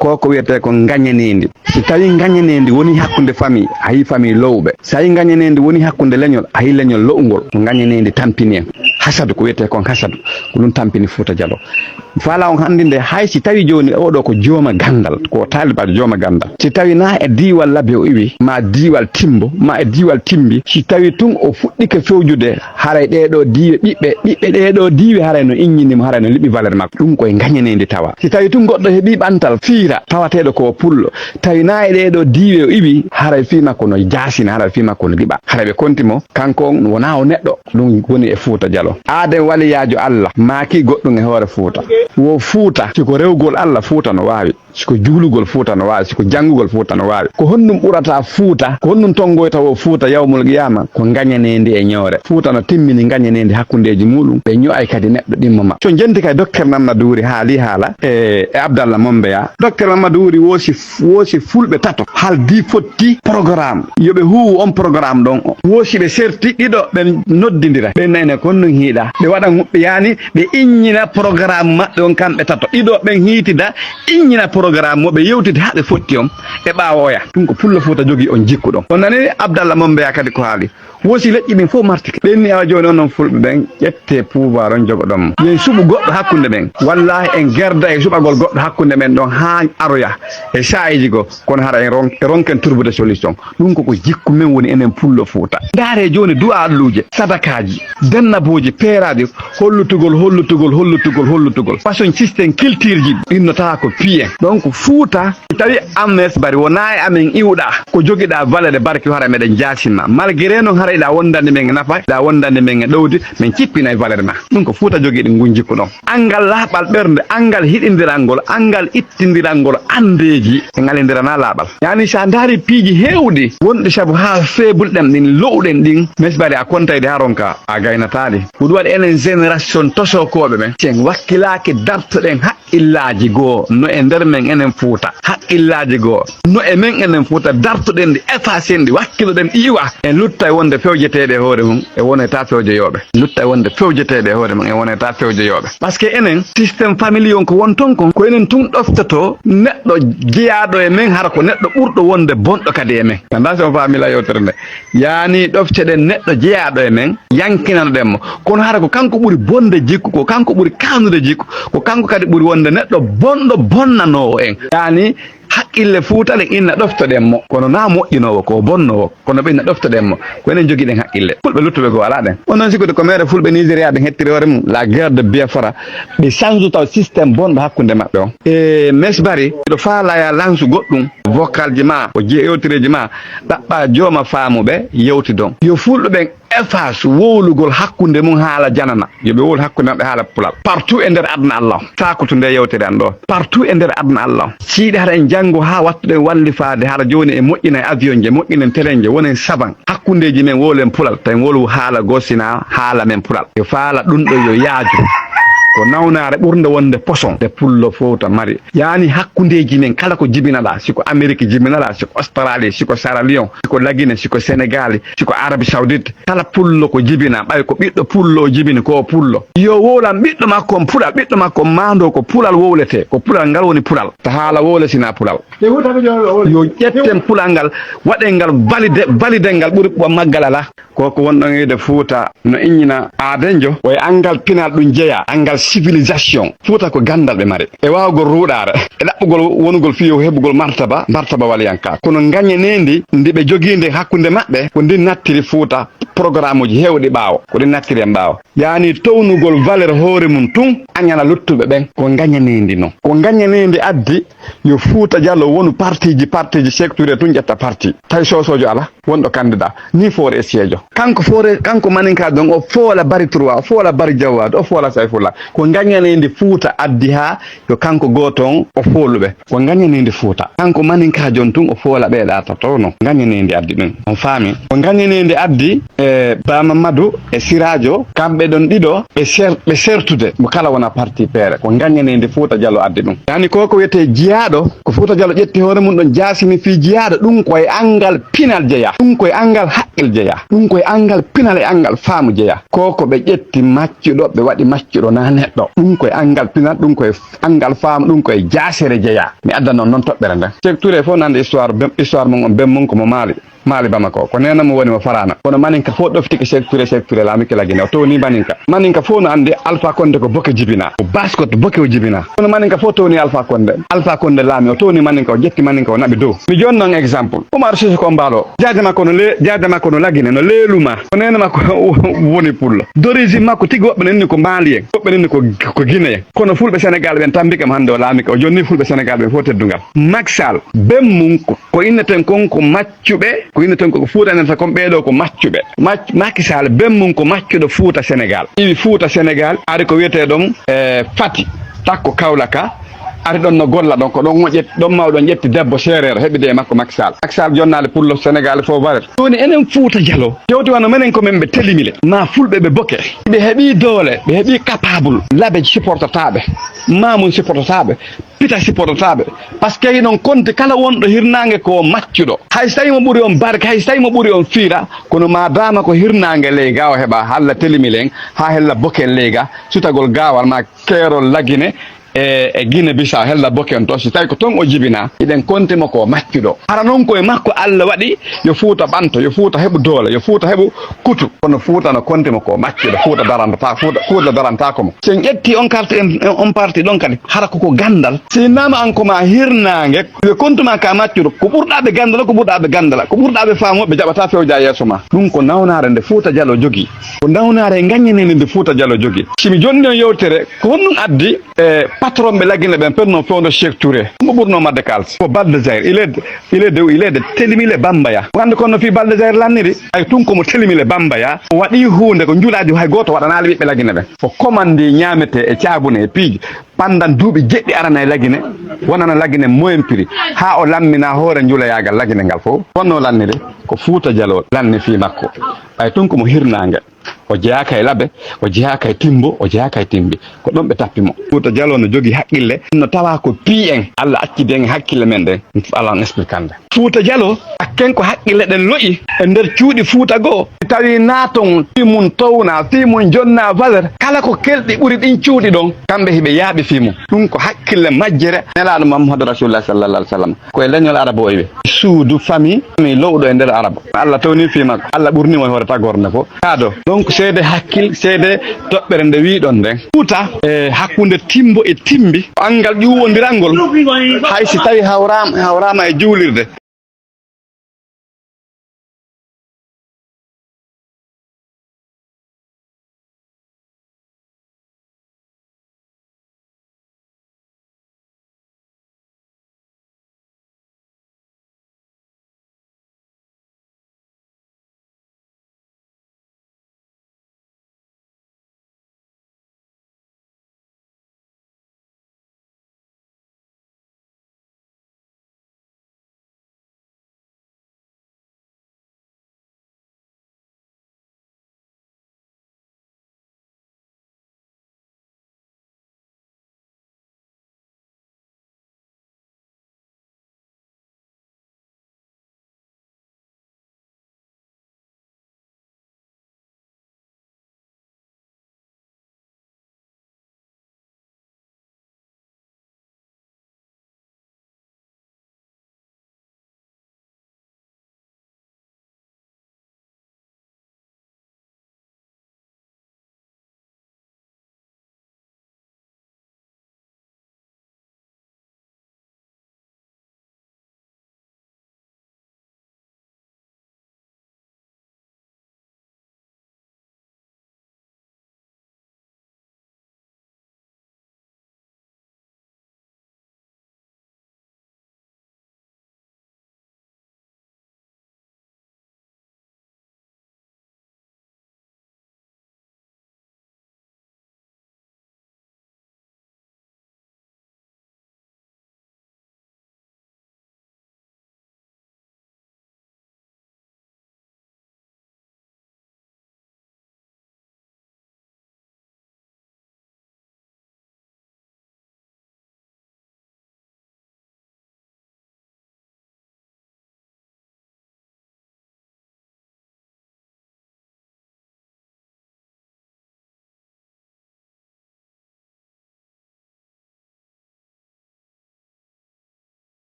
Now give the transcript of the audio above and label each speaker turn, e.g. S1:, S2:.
S1: ko wiyete ko gañanendi si tawi gañanendi woni hakkunde famille ayi famille lowɓe so tawi gañanendi woni hakkunde leñol ayi leñol lowgol ko gañanendi tampini en hasadu ko wiyete kon hasadu ko ɗum tampini Fouta Diallo faala on hannde nde hay si tawi joni oɗo ko jooma gandal ko talibajo jooma gandal si tawi na e diwal labbe o iwi ma diwal timbo ma e diwal timbi si tawi tun o fuɗɗike fewjude haray ɗeɗo diwe ɓiɓɓe ɗeɗo diwe haray no innimo haray no liɓi valeur makko ɗum koye gañanendi tawa si tawi tun goɗɗo heeɓi ɓantal fiira tawateɗo ko pullo tawi na e ɗeɗo diwe o iwi haray fi makko no jasina haray fi makko no liɓa haray ɓe kontimo kanko on wona o neɗɗo ɗum woni e Fouta Diallo aden waliyajo Allah maaki goɗɗum e hoore Fouta wo Fouta siko rewgol Allah Fouta no wawi siko juulugol Fouta no wawi siko janngugol Fouta no wawi ko honɗum ɓurata Fouta ko honɗum tongoyta wo Fouta yawmul qiyama ko gañanendi e ñoore Fouta no timmini gañanendi hakkundeji muɗum ɓe ño'ay kadi neɗɗo ɗimmo ma so jenti kay docteur Mamadou Wuri haali haala e Abdallah Mombeya docteur Mamadou Wuri woosi fulɓe tato haldi fotti programme yoɓe huwu on programme ɗon woosi ɓe serti ɗiɗo ɓe noddidira ɓe nayne kon ɗum hiiɗa ɓe waɗa huɓɓe yani ɓe innina programme maɓɓe on kamɓe tato ɗiɗo ɓen hiitida innina programme mo ɓe yewtide haɓe fotti on e ɓawoya ɗum ko pullo Fouta jogui on jikku ɗon on nani Abdallah Mombeya kadi ko haali woosi leƴƴi ɗin fof martike ɓenni awa joni onon fulɓe ɓen ƴette pouvoir on jogoɗonmo yen suɓu goɗɗo hakkunde men wallahi en gerda e suɓagol goɗɗo hakkunde men ɗon ha aroya e sayiji go kono hara en ronken turbude solution ɗum koko jikku men woni enen pullo Fouta ndaare joni du'a alluje sadakaji dennaboji peeraji hollutugol façon systéme culture ji ɗinnota ko piyen donc Fouta tawi amnes bari wona e amen iwɗa ko joguiɗa valeur e barke hara meɗen jasinma malgré noon hara iɗa wondande men e nafa iɗa wondande men e ɗowdi min cippina e valeur ma ɗum ko Fouta jogui ɗi gun jikku ɗon angal laaɓal ɓerde angal hiɗidiralngol angal ittidiralngol andeji e ngalindirana laaɓal yani sa daari piiji hewɗi wonɗi saabu ha feebulɗen ɗin lowɗen ɗin mesbari a kontayde haronka a gaynataɗi huɗum waɗi enen génération tosokoɓe men sen wakkilaki dartoɗen haqqillaji goo no e nder men enen Fouta haqqillaji goo no e men enen Fouta dartoɗen ɗi effacer ɗi wakkiloɗen iwa en lutta e wonde fewjeteɗe e hoore mum e woneta fewjeyoɓe lutta e wonde fewjeteɗe e hoore mum e woneta fewjeyoɓe par ce que enen systéme familie on ko won ton kon ko enen tun ɗoftoto neɗɗo jeeyaɗo e men hara ko neɗɗo ɓurɗo wonde bonɗo kadi e men anda so famila yewtere nde yani ɗofteɗen neɗɗo jeeyaɗo e men yankinanoɗenmo kono hara ko kanko ɓuuri bonde jikku ko kanko ɓuuri kanude jikku ko kanko kadi ɓuuri wonde neɗɗo bonɗo bonnanowo en yani haqqille Fuutale inna ɗoftoɗenmo kono na moƴƴinowo ko bonnowo kono ɓe inna ɗoftoɗenmo ko enen jogiɗen haqqille fulɓe luttuɓe ko ala ɗen onon sikude ko mere fulɓe Nigéria ɓe hettiri hoore mum la guerre de Biafra ɓe change taw systéme bonɗo hakkunde maɓɓe o e mesbari ɗo faalaya lansu goɗɗum vocal ji ma o yewtireji ma ɗaɓɓa jooma faamuɓe yewti don yo fulɓe ɓen efface wowlugol hakkunde mum haala janana yoɓe wowlu hakkunde maɓɓe haala pulal partout e nder aduna Allah sakuto nde yewtere an ɗo partout e nder aduna Allah siiɗi hara en janngo ha wattuɗen wallifade hara joni e moƴƴina e avion je moƴƴinen terrain je wonen saban hakkundeji men wowlen pulal tawi wolu haala gosina haala men pulal yo faala ɗum ɗo yo yaaju ko nawnare ɓurde wonde poson de pullo Fouta mari yani hakkundeji men kala ko jibinaɗa siko Amérique jibinaɗa siko Australie siko Sierra Leone siko Laguine siko Sénégal siko Arabie Saoudite kala pullo ko jibina ɓay ko ɓiɗɗo pullo jibini ko pullo yo wowlan ɓiɗɗo makko on pulal ɓiɗɗo makko mando ko pulal wowlete ko pulal ngal woni pulal ta haala wowlesina pulal yo ƴetten pulal ngal waɗen ngal valide ngal ɓuuri maggal ala koko wonɗon ede Fouta no innina adenjo o angal pinal ɗum jeeya angal civilisation Fouta ko gandal ɓe mari e wawgol ruuɗare e ɗaɓɓugol wonugol fiyo heɓugol martaba waliyanka kono gañanendi ndi ɓe joguinde hakkunde maɓɓe ko ndin nattiri Fouta programme uji hewɗi ɓaawo ko ɗin nattiri en ɓaawo yani townugol valeur hoore mum tun añana luttuɓe ɓen ko gañanendi noon ko gañanendi addi yo Fouta Diallo wonu partiji secteur tun ƴetta parti tawi sosojo ala wonɗo candidat ni foore e siéjo kanko maninka don o foola bari 3 o foola bari Jawad o foola Sayfullah ko gañanendi Fouta addi ha yo kanko goton o fooluɓe ko gañanendi Fouta kanko maninka jon tun o foola ɓeeɗa tato no gañanendi addi ɗum on faami ko gañanendi addi Ba Mamadou e Sirajo kamɓe ɗon ɗiɗo ɓe sertude mo kala wona parti feere ko gañanendi Fouta Diallo addi ɗum yani koko wiyete jiyaɗo ko Fouta Diallo ƴetti hoore mum ɗon jasini fi jiyaɗo ɗum koye angal pinal jeeya ɗum koye angal haqqil jeeya ɗum koye koye angal pinal e angal faamu jeeya koko ɓe ƴetti maccuɗo ɓe waɗi maccuɗo na neɗɗo ɗum koye angal pinal ɗum koye angal faamu ɗum koye jasere jeeya mi adda noon toɓɓere nden Cheikh Touré fof nande histoire mum on bem mum komo maali Bamako ko nena mo woni mo farana kono maninka fof ɗoftiki Cheikh Touré laamiki lagine o towni maninka fof no andi Alpha Condé ko boke jibina o baskoto boke o jibina kono maninka fof towni Alpha Condé laami o towni maninka o jetti maninka o naɓi dow mi joni noon exemple Oumar Sissoko Embaló jaade makko no lagine no leeluma ko nena makko woni pullo d'origine makko tigi woɓɓe nenni ko maalien woɓɓe nenni ko guinéen kono fulɓe Sénégal ɓen tambikam hannde o laamika o jonni fulɓe Sénégal ɓen fof teddugal Macky Sall bem mum ko inneten konko maccuɓe ko inneten koko fuutanenta kon ɓeeɗo ko maccuɓe Macky Sall bem mum ko maccuɗo Fuuta Sénégal iwi Fuuta Sénégal ari ko wiyete ɗon Fati takko Kaolaka ari ɗon no golla ɗon ko ɗon mawɗon ƴetti debbo séréer heɓide e makko Macky Sall jonnade pullo Sénégal fof waret joni enen Fuuta Dialo jewti wano minen ko men ɓe telimile ma fulɓe ɓe boke ɓe heeɓi doole ɓe heeɓi capable laaɓe supportataɓe mamum supportataɓe pita supportataɓe par ce que hinon konti kala wonɗo hirnangue ko maccuɗo hay so tawi mo ɓuuri on barke hay so tawi mo ɓuuri on fiira kono madama ko hirnangue ley ga o heeɓa halla telimile en ha hella boke ley ga sutagol gawal ma keerol lagine e Guinée Bissau hella boke on to si tawi ko ton o jibina iɗen kontimo ko maccuɗo hara noon koye makko Allah waɗi yo Fuuta ɓanto yo Fuuta heɓu doole yo Fuuta heɓu kutu kono Fuuta no kontimo ko maccuɗo Fuuta darantako mo sen ƴetti on parti ɗon kadi hara koko gandal si nama an koma hirnangue yo kontuma ka maccuɗo ko ɓurɗaɓe gandala ko ɓurɗaɓe faamoɓe jaɓata fewja yeeso ma ɗum ko nawnare nde Fuuta Dialo jogui ko nawnare gañanede nde Fuuta Dialo jogui simi jonni on yewtere ko honɗum addi patron ɓe lagine ɓen penno fewno Cheikh Touré mo ɓurno madde kalse ko Baldesaire il est de telimile Bambaya wande kono fi Baldesaire lanniri ay tun komo telimile Bambaya o waɗi hunde ko juulaji hay goto waɗanali ɓiɓɓe lagine ɓen o commandi ñamete e caabune e piiji pandan duuɓi jeɗɗi arana e lagine wonana lagine moyen prix ha o lammina hoore juulayagal lagine ngal fof wonno lanniri ko Fuuta Dialo lanni fi makko ay tun komo hirnangue o jeyaka e labbe o jeyaka e timbo o jeyaka e timbi ko ɗon ɓe tappimo Fuuta Dialo no jogui haqqille no tawa ko pi en Allah accide en hakkille men ɗen ala on explicande Fuuta Dialo akken ko haqqille ɗen loƴi e nder cuuɗi Fuuta goo tawi naton fimum towna fimum jonna valeur kala ko kelɗi ɓuuri ɗin cuuɗi ɗon kamɓe hiɓe yaaɓi fimum ɗum ko hakkille majjere nelaɗo Mamadou Rasulullah sallallah alih w sallam koye leñol arabo o wi suudu famille lowɗo e nder arabo Allah tawni fimakko Allah ɓurnimo e hoore tagorde ko kaado donc seede hakkil seede toɓɓere nde wiɗon nden Fuuta e hakkude timbo e timbi angal ƴuwodiral ngol hay si tawi hawrama e juulirde